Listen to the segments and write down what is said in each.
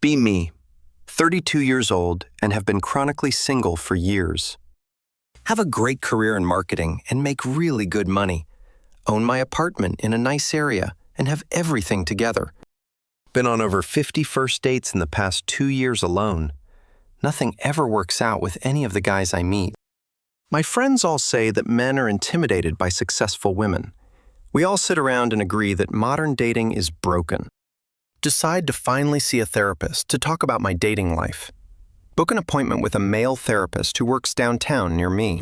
Be me, 32 years old and have been chronically single for years. Have a great career in marketing and make really good money. Own my apartment in a nice area and have everything together. Been on over 50 first dates in the past 2 years alone. Nothing ever works out with any of the guys I meet. My friends all say that men are intimidated by successful women. We all sit around and agree that modern dating is broken. Decide to finally see a therapist to talk about my dating life. Book an appointment with a male therapist who works downtown near me.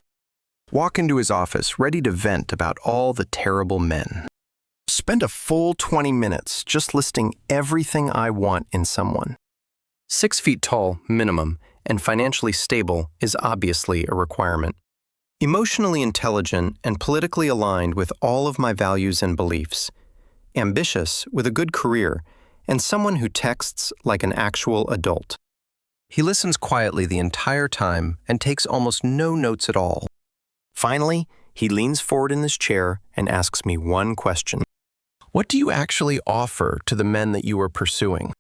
Walk into his office ready to vent about all the terrible men. Spend a full 20 minutes just listing everything I want in someone. 6 feet tall, minimum, and financially stable is obviously a requirement. Emotionally intelligent and politically aligned with all of my values and beliefs. Ambitious with a good career, and someone who texts like an actual adult. He listens quietly the entire time and takes almost no notes at all. Finally, he leans forward in his chair and asks me one question. What do you actually offer to the men that you are pursuing?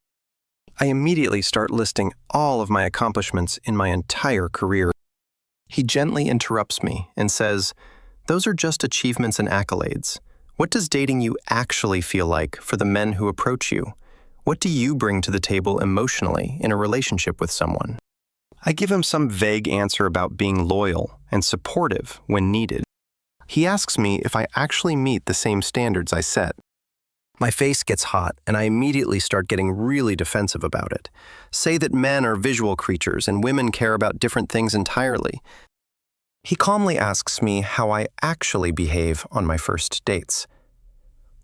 I immediately start listing all of my accomplishments in my entire career. He gently interrupts me and says, "Those are just achievements and accolades. What does dating you actually feel like for the men who approach you? What do you bring to the table emotionally in a relationship with someone?" I give him some vague answer about being loyal and supportive when needed. He asks me if I actually meet the same standards I set. My face gets hot, and I immediately start getting really defensive about it. Say that men are visual creatures and women care about different things entirely. He calmly asks me how I actually behave on my first dates.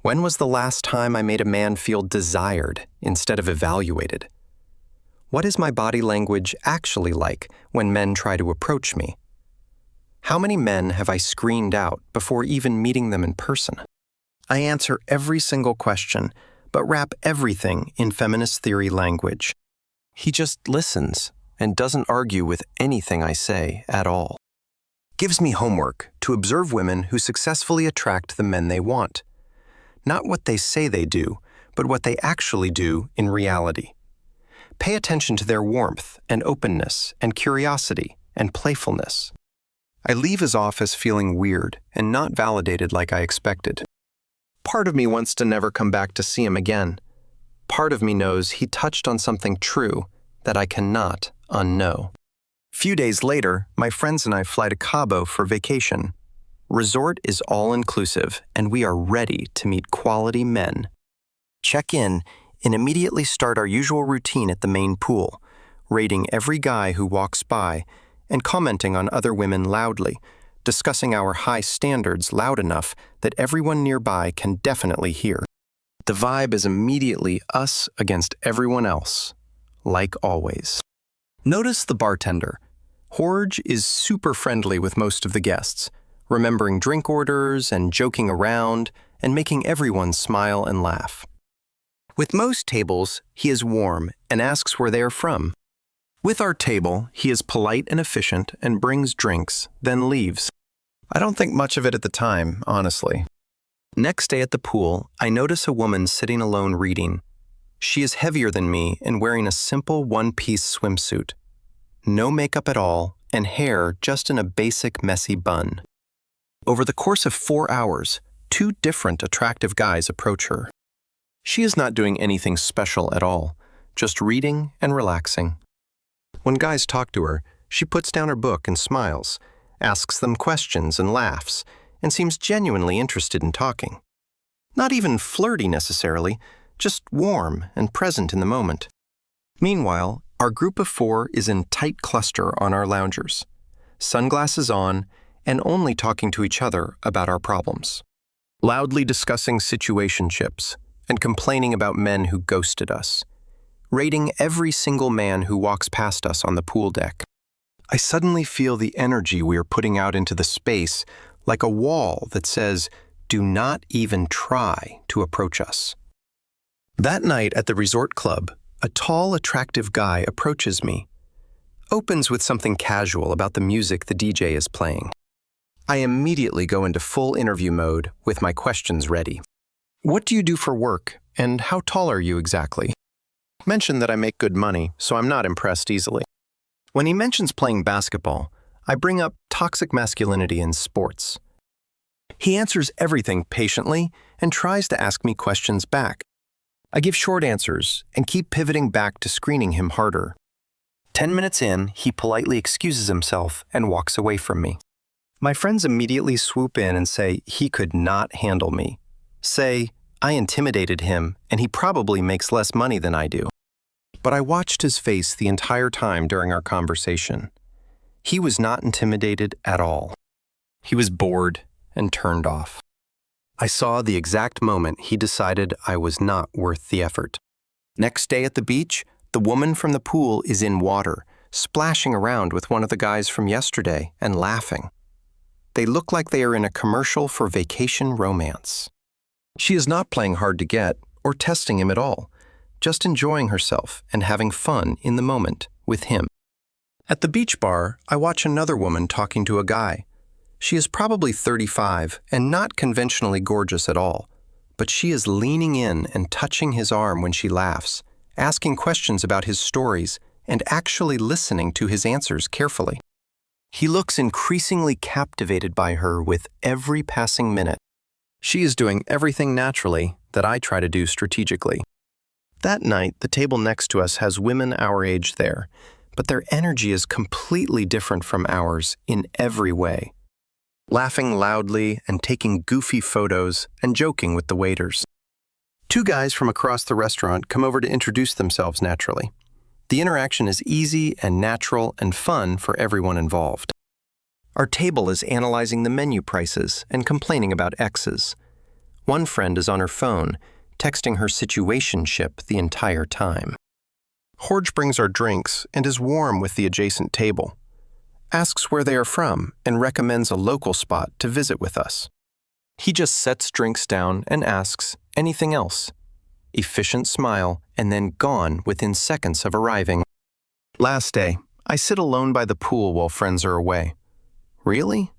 When was the last time I made a man feel desired instead of evaluated? What is my body language actually like when men try to approach me? How many men have I screened out before even meeting them in person? I answer every single question, but wrap everything in feminist theory language. He just listens and doesn't argue with anything I say at all. Gives me homework to observe women who successfully attract the men they want. Not what they say they do, but what they actually do in reality. Pay attention to their warmth and openness and curiosity and playfulness. I leave his office feeling weird and not validated like I expected. Part of me wants to never come back to see him again. Part of me knows he touched on something true that I cannot unknow. Few days later, my friends and I fly to Cabo for vacation. Resort is all-inclusive, and we are ready to meet quality men. Check in and immediately start our usual routine at the main pool, rating every guy who walks by and commenting on other women loudly, discussing our high standards loud enough that everyone nearby can definitely hear. The vibe is immediately us against everyone else, like always. Notice the bartender. Jorge is super friendly with most of the guests, remembering drink orders and joking around and making everyone smile and laugh. With most tables, he is warm and asks where they are from. With our table, he is polite and efficient and brings drinks, then leaves. I don't think much of it at the time, honestly. Next day at the pool, I notice a woman sitting alone reading. She is heavier than me and wearing a simple one-piece swimsuit. No makeup at all, and hair just in a basic messy bun. Over the course of 4 hours, 2 different attractive guys approach her. She is not doing anything special at all, just reading and relaxing. When guys talk to her, she puts down her book and smiles, asks them questions and laughs, and seems genuinely interested in talking. Not even flirty necessarily, just warm and present in the moment. Meanwhile, our group of 4 is in tight cluster on our loungers, sunglasses on, and only talking to each other about our problems. Loudly discussing situationships and complaining about men who ghosted us. Rating every single man who walks past us on the pool deck. I suddenly feel the energy we are putting out into the space like a wall that says, "Do not even try to approach us." That night at the resort club, a tall, attractive guy approaches me. Opens with something casual about the music the DJ is playing. I immediately go into full interview mode with my questions ready. What do you do for work, and how tall are you exactly? mention that I make good money, so I'm not impressed easily. When he mentions playing basketball, I bring up toxic masculinity in sports. He answers everything patiently and tries to ask me questions back. I give short answers and keep pivoting back to screening him harder. 10 minutes in, he politely excuses himself and walks away from me. My friends immediately swoop in and say he could not handle me. Say, I intimidated him and he probably makes less money than I do. But I watched his face the entire time during our conversation. He was not intimidated at all. He was bored and turned off. I saw the exact moment he decided I was not worth the effort. Next day at the beach, the woman from the pool is in water, splashing around with one of the guys from yesterday and laughing. They look like they are in a commercial for vacation romance. She is not playing hard to get or testing him at all, just enjoying herself and having fun in the moment with him. At the beach bar, I watch another woman talking to a guy. She is probably 35 and not conventionally gorgeous at all, but she is leaning in and touching his arm when she laughs, asking questions about his stories, and actually listening to his answers carefully. He looks increasingly captivated by her with every passing minute. She is doing everything naturally that I try to do strategically. That night, the table next to us has women our age there, but their energy is completely different from ours in every way. Laughing loudly and taking goofy photos and joking with the waiters. Two guys from across the restaurant come over to introduce themselves naturally. The interaction is easy and natural and fun for everyone involved. Our table is analyzing the menu prices and complaining about exes. One friend is on her phone, texting her situationship the entire time. Jorge brings our drinks and is warm with the adjacent table. Asks where they are from and recommends a local spot to visit with us. He just sets drinks down and asks, anything else? Efficient smile and then gone within seconds of arriving. Last day, I sit alone by the pool while friends are away. Really?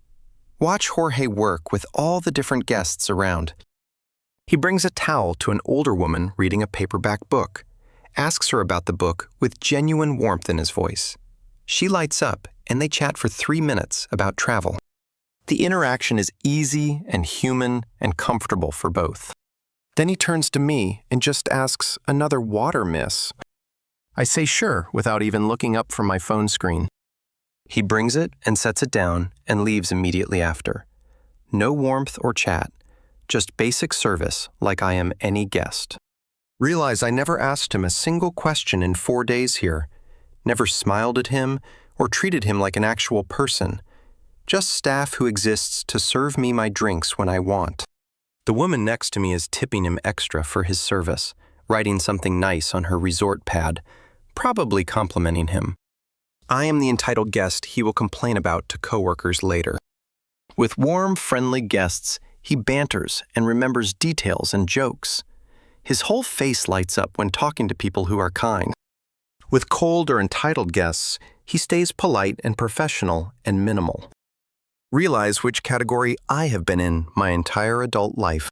Watch Jorge work with all the different guests around. He brings a towel to an older woman reading a paperback book, asks her about the book with genuine warmth in his voice. She lights up, and they chat for 3 minutes about travel. The interaction is easy and human and comfortable for both. Then he turns to me and just asks, another water, miss? I say sure without even looking up from my phone screen. He brings it and sets it down and leaves immediately after. No warmth or chat, just basic service like I am any guest. Realize I never asked him a single question in 4 days here. Never smiled at him or treated him like an actual person. Just staff who exists to serve me my drinks when I want. The woman next to me is tipping him extra for his service, writing something nice on her resort pad, probably complimenting him. I am the entitled guest he will complain about to coworkers later. With warm, friendly guests, he banters and remembers details and jokes. His whole face lights up when talking to people who are kind. With cold or entitled guests, he stays polite and professional and minimal. Realize which category I have been in my entire adult life.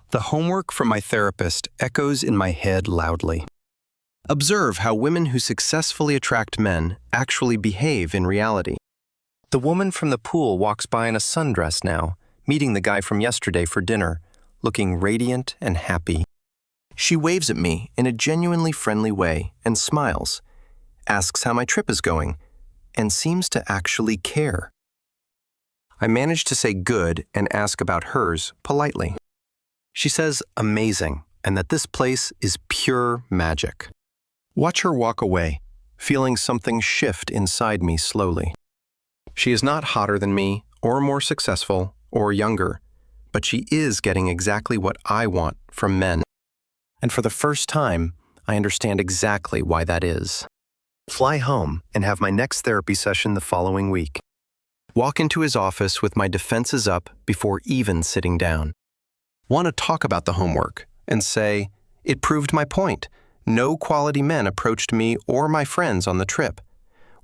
The homework from my therapist echoes in my head loudly. Observe how women who successfully attract men actually behave in reality. The woman from the pool walks by in a sundress now, meeting the guy from yesterday for dinner, looking radiant and happy. She waves at me in a genuinely friendly way and smiles, asks how my trip is going, and seems to actually care. I manage to say good and ask about hers politely. She says amazing and that this place is pure magic. Watch her walk away, feeling something shift inside me slowly. She is not hotter than me, or more successful, or younger, but she is getting exactly what I want from men. And for the first time, I understand exactly why that is. Fly home and have my next therapy session the following week. Walk into his office with my defenses up before even sitting down. Want to talk about the homework and say, it proved my point. No quality men approached me or my friends on the trip.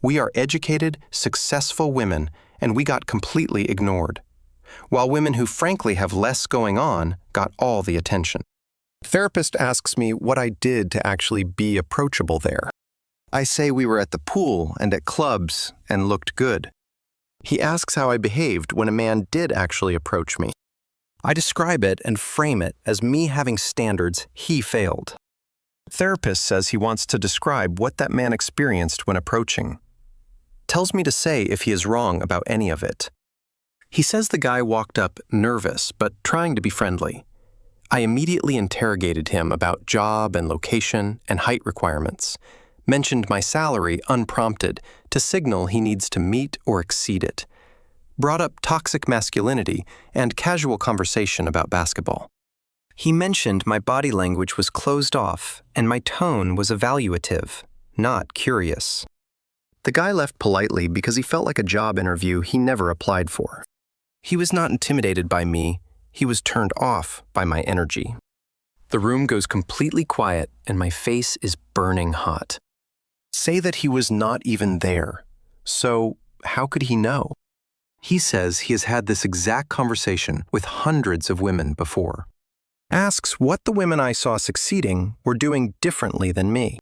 We are educated, successful women, and we got completely ignored, while women who frankly have less going on got all the attention. Therapist asks me what I did to actually be approachable there. I say we were at the pool and at clubs and looked good. He asks how I behaved when a man did actually approach me. I describe it and frame it as me having standards he failed. Therapist says he wants to describe what that man experienced when approaching. Tells me to say if he is wrong about any of it. He says the guy walked up nervous but trying to be friendly. I immediately interrogated him about job and location and height requirements, mentioned my salary unprompted to signal he needs to meet or exceed it, brought up toxic masculinity and casual conversation about basketball. He mentioned my body language was closed off and my tone was evaluative, not curious. The guy left politely because he felt like a job interview he never applied for. He was not intimidated by me, he was turned off by my energy. The room goes completely quiet and my face is burning hot. Say that he was not even there, so how could he know? He says he has had this exact conversation with hundreds of women before. Asks what the women I saw succeeding were doing differently than me.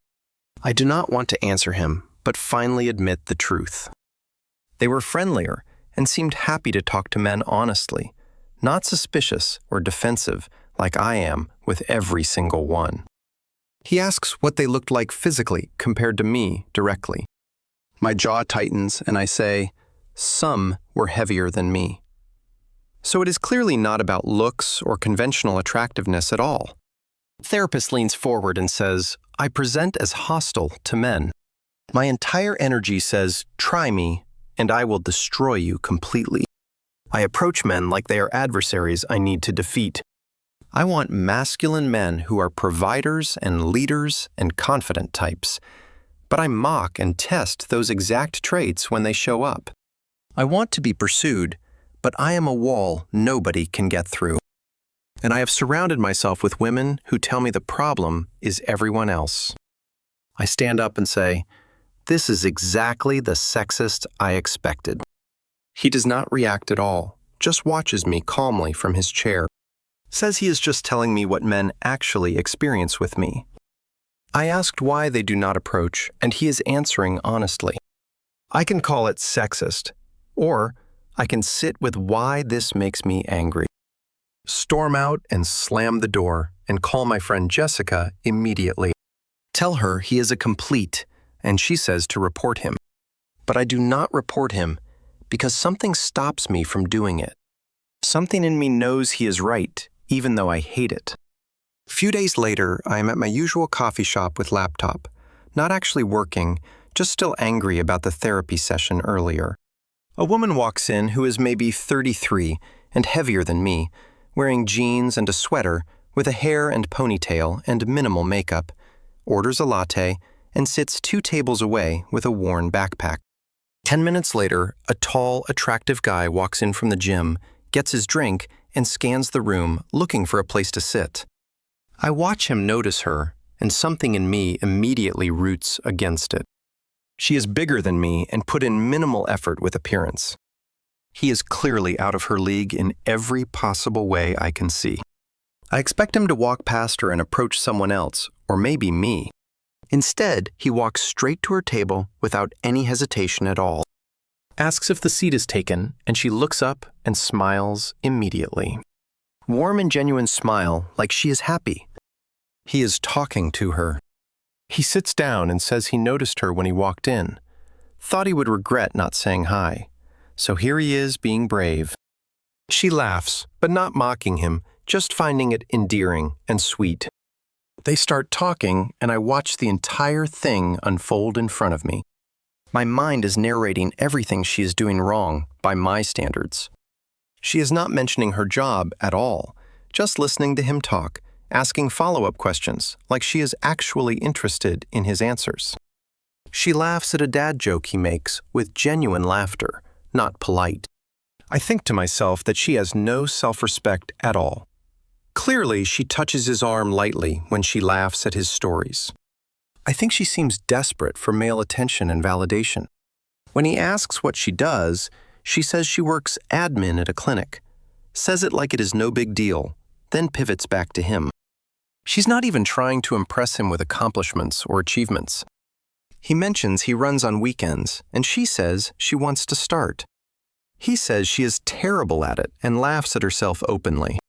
I do not want to answer him, but finally admit the truth. They were friendlier and seemed happy to talk to men honestly, not suspicious or defensive like I am with every single one. He asks what they looked like physically compared to me directly. My jaw tightens and I say, some were heavier than me. So it is clearly not about looks or conventional attractiveness at all. Therapist leans forward and says, I present as hostile to men. My entire energy says, try me, and I will destroy you completely. I approach men like they are adversaries I need to defeat. I want masculine men who are providers and leaders and confident types, but I mock and test those exact traits when they show up. I want to be pursued, but I am a wall nobody can get through. And I have surrounded myself with women who tell me the problem is everyone else. I stand up and say, this is exactly the sexist I expected. He does not react at all, just watches me calmly from his chair. Says he is just telling me what men actually experience with me. I asked why they do not approach, and he is answering honestly. I can call it sexist, or I can sit with why this makes me angry. Storm out and slam the door and call my friend Jessica immediately. Tell her he is a complete, and she says to report him. But I do not report him because something stops me from doing it. Something in me knows he is right, even though I hate it. A few days later, I am at my usual coffee shop with laptop, not actually working, just still angry about the therapy session earlier. A woman walks in who is maybe 33 and heavier than me, wearing jeans and a sweater with a hair and ponytail and minimal makeup, orders a latte, and sits 2 tables away with a worn backpack. 10 minutes later, a tall, attractive guy walks in from the gym, gets his drink, and scans the room looking for a place to sit. I watch him notice her, and something in me immediately roots against it. She is bigger than me and put in minimal effort with appearance. He is clearly out of her league in every possible way I can see. I expect him to walk past her and approach someone else, or maybe me. Instead, he walks straight to her table without any hesitation at all. Asks if the seat is taken, and she looks up and smiles immediately. Warm and genuine smile, like she is happy. He is talking to her. He sits down and says he noticed her when he walked in. Thought he would regret not saying hi. So here he is being brave. She laughs, but not mocking him, just finding it endearing and sweet. They start talking, and I watch the entire thing unfold in front of me. My mind is narrating everything she is doing wrong by my standards. She is not mentioning her job at all, just listening to him talk, asking follow-up questions like she is actually interested in his answers. She laughs at a dad joke he makes with genuine laughter, not polite. I think to myself that she has no self-respect at all. Clearly, she touches his arm lightly when she laughs at his stories. I think she seems desperate for male attention and validation. When he asks what she does, she says she works admin at a clinic, says it like it is no big deal, then pivots back to him. She's not even trying to impress him with accomplishments or achievements. He mentions he runs on weekends, and she says she wants to start. He says she is terrible at it and laughs at herself openly.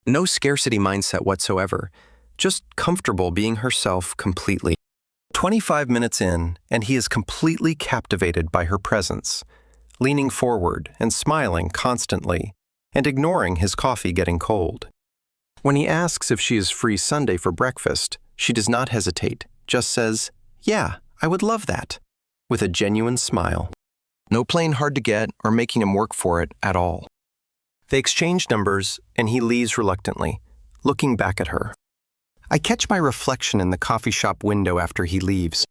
No scarcity mindset whatsoever, just comfortable being herself completely. 25 minutes in, and he is completely captivated by her presence, leaning forward and smiling constantly, and ignoring his coffee getting cold. When he asks if she is free Sunday for breakfast, she does not hesitate, just says, "Yeah, I would love that," with a genuine smile. No playing hard to get or making him work for it at all. They exchange numbers, and he leaves reluctantly, looking back at her. I catch my reflection in the coffee shop window after he leaves,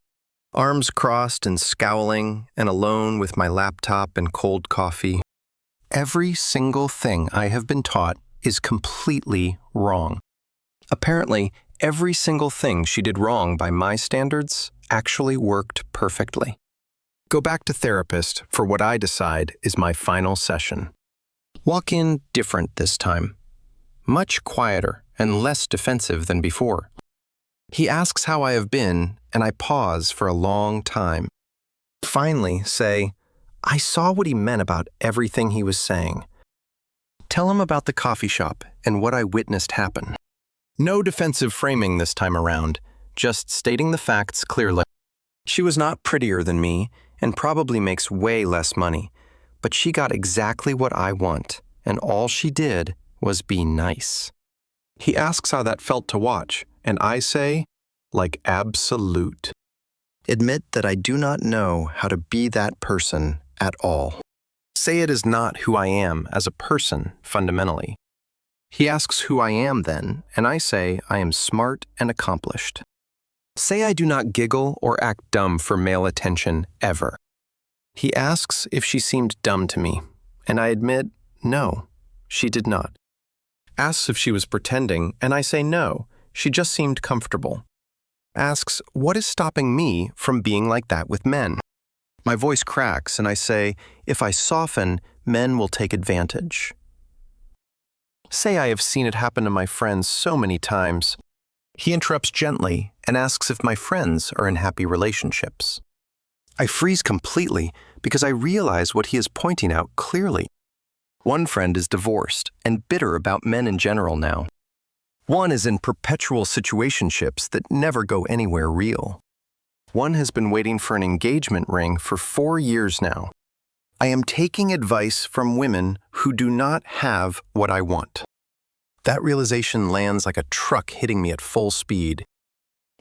arms crossed and scowling, and alone with my laptop and cold coffee. Every single thing I have been taught is completely wrong. Apparently, every single thing she did wrong by my standards actually worked perfectly. Go back to therapist for what I decide is my final session. Walk in different this time. Much quieter and less defensive than before. He asks how I have been, and I pause for a long time. Finally say, I saw what he meant about everything he was saying. Tell him about the coffee shop and what I witnessed happen. No defensive framing this time around, just stating the facts clearly. She was not prettier than me and probably makes way less money, but she got exactly what I want, and all she did was be nice. He asks how that felt to watch, and I say, like absolute. Admit that I do not know how to be that person at all. Say it is not who I am as a person, fundamentally. He asks who I am then, and I say I am smart and accomplished. Say I do not giggle or act dumb for male attention ever. He asks if she seemed dumb to me, and I admit, no, she did not. Asks if she was pretending, and I say no, she just seemed comfortable. Asks what is stopping me from being like that with men. My voice cracks, and I say, if I soften, men will take advantage. Say I have seen it happen to my friends so many times. He interrupts gently and asks if my friends are in happy relationships. I freeze completely because I realize what he is pointing out clearly. One friend is divorced and bitter about men in general now. One is in perpetual situationships that never go anywhere real. One has been waiting for an engagement ring for 4 years now. I am taking advice from women who do not have what I want. That realization lands like a truck hitting me at full speed.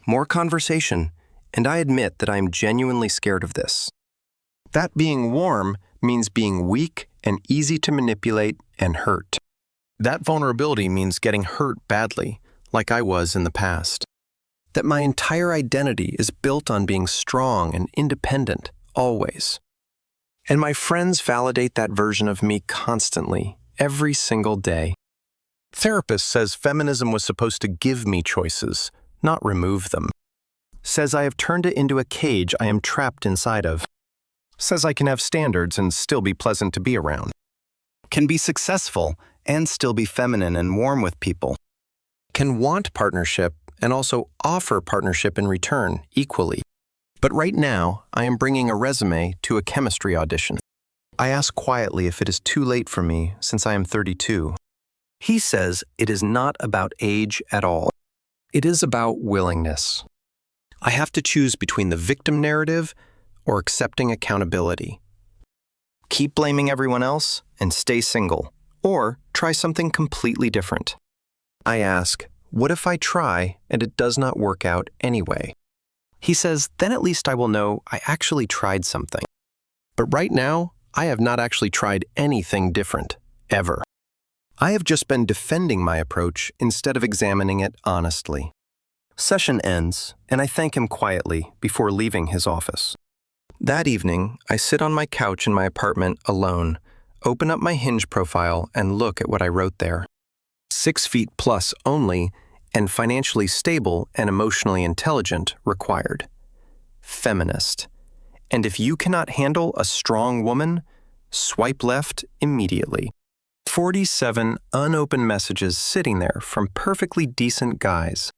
More conversation, and I admit that I am genuinely scared of this. That being warm means being weak and easy to manipulate and hurt. That vulnerability means getting hurt badly, like I was in the past. That my entire identity is built on being strong and independent, always. And my friends validate that version of me constantly, every single day. Therapist says feminism was supposed to give me choices, not remove them. Says I have turned it into a cage I am trapped inside of. Says I can have standards and still be pleasant to be around. Can be successful and still be feminine and warm with people. Can want partnership and also offer partnership in return equally. But right now, I am bringing a resume to a chemistry audition. I ask quietly if it is too late for me since I am 32. He says it is not about age at all. It is about willingness. I have to choose between the victim narrative or accepting accountability. Keep blaming everyone else and stay single, or try something completely different. I ask, what if I try and it does not work out anyway? He says, then at least I will know I actually tried something. But right now, I have not actually tried anything different, ever. I have just been defending my approach instead of examining it honestly. Session ends, and I thank him quietly before leaving his office. That evening, I sit on my couch in my apartment alone, open up my Hinge profile, and look at what I wrote there. 6 feet plus only, and financially stable and emotionally intelligent required. Feminist. And if you cannot handle a strong woman, swipe left immediately. 47 unopened messages sitting there from perfectly decent guys.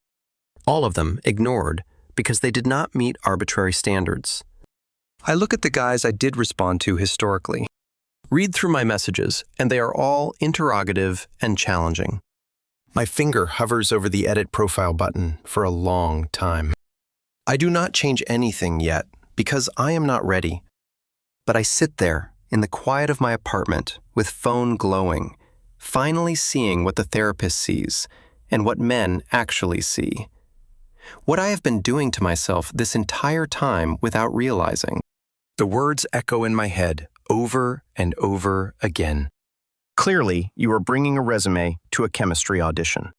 All of them ignored because they did not meet arbitrary standards. I look at the guys I did respond to historically, read through my messages, and they are all interrogative and challenging. My finger hovers over the edit profile button for a long time. I do not change anything yet because I am not ready. But I sit there in the quiet of my apartment with phone glowing, finally seeing what the therapist sees and what men actually see. What I have been doing to myself this entire time without realizing. The words echo in my head over and over again. Clearly, you are bringing a resume to a chemistry audition.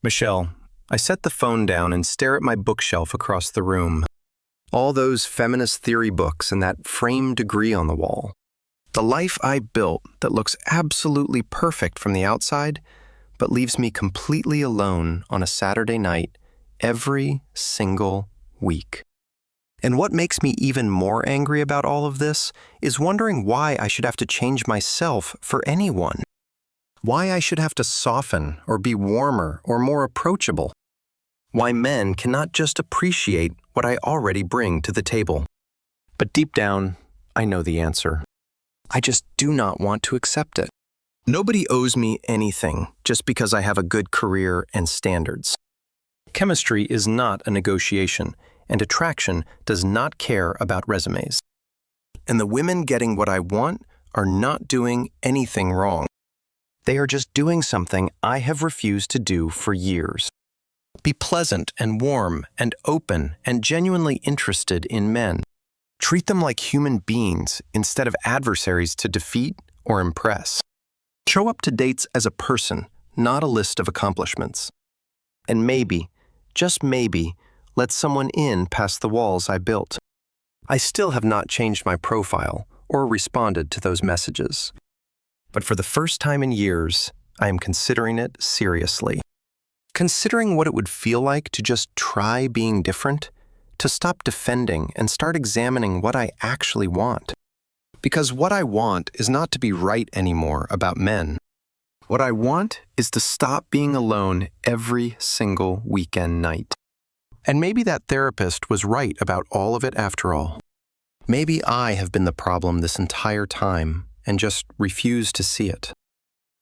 Michelle, I set the phone down and stare at my bookshelf across the room. All those feminist theory books and that framed degree on the wall. The life I built that looks absolutely perfect from the outside, but leaves me completely alone on a Saturday night every single week. And what makes me even more angry about all of this is wondering why I should have to change myself for anyone. Why I should have to soften or be warmer or more approachable. Why men cannot just appreciate what I already bring to the table. But deep down, I know the answer. I just do not want to accept it. Nobody owes me anything just because I have a good career and standards. Chemistry is not a negotiation, and attraction does not care about resumes. And the women getting what I want are not doing anything wrong. They are just doing something I have refused to do for years. Be pleasant and warm and open and genuinely interested in men. Treat them like human beings instead of adversaries to defeat or impress. Show up to dates as a person, not a list of accomplishments. And maybe, just maybe, let someone in past the walls I built. I still have not changed my profile or responded to those messages. But for the first time in years, I am considering it seriously. Considering what it would feel like to just try being different, to stop defending and start examining what I actually want. Because what I want is not to be right anymore about men. What I want is to stop being alone every single weekend night. And maybe that therapist was right about all of it after all. Maybe I have been the problem this entire time and just refused to see it.